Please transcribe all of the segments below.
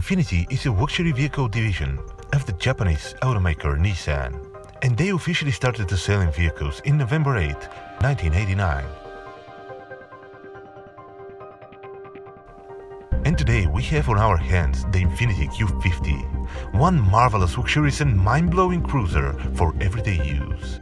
Infiniti is a luxury vehicle division of the Japanese automaker Nissan, and they officially started selling vehicles in November 8, 1989. And today we have on our hands the Infiniti Q50, one marvelous, luxurious and mind-blowing cruiser for everyday use.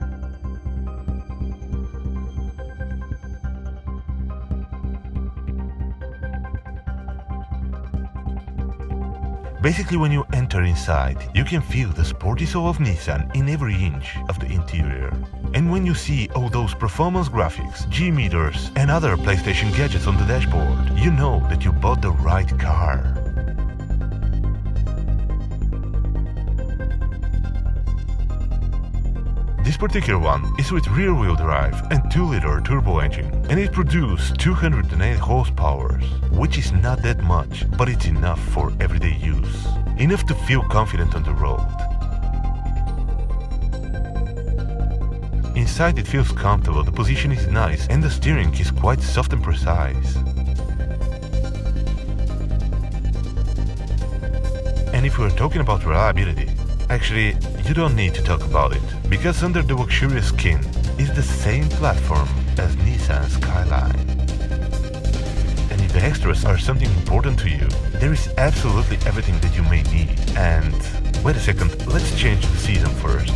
Basically, when you enter inside, you can feel the sporty soul of Nissan in every inch of the interior. And when you see all those performance graphics, G meters and other PlayStation gadgets on the dashboard, you know that you bought the right car. This particular one is with rear-wheel drive and 2-liter turbo engine, and it produces 208 horsepower, which is not that much, but it's enough for everyday use. Enough to feel confident on the road. Inside it feels comfortable, the position is nice, and the steering is quite soft and precise. And if we're talking about reliability, actually, you don't need to talk about it, because under the luxurious skin is the same platform as Nissan Skyline. And if the extras are something important to you, there is absolutely everything that you may need. And wait a second, let's change the season first.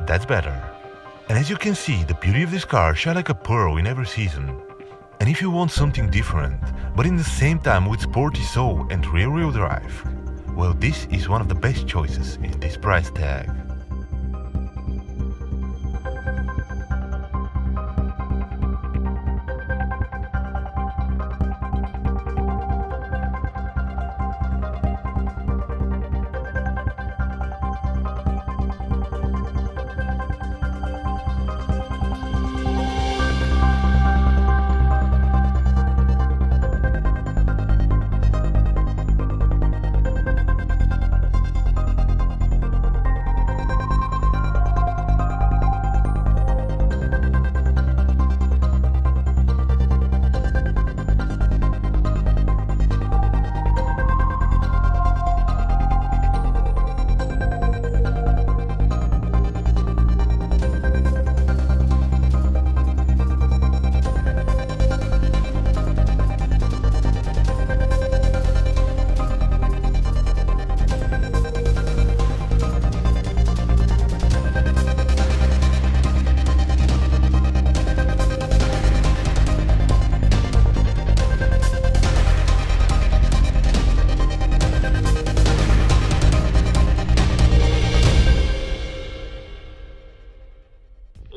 That's better. And as you can see, the beauty of this car shines like a pearl in every season. And if you want something different, but in the same time with sporty soul and rear-wheel drive, well, this is one of the best choices in this price tag.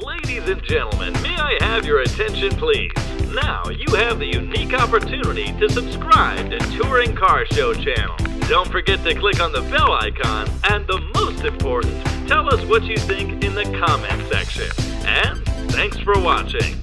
Ladies and gentlemen, may I have your attention please? Now you have the unique opportunity to subscribe to Touring Car Show channel. Don't forget to click on the bell icon, and the most important, tell us what you think in the comment section. And thanks for watching.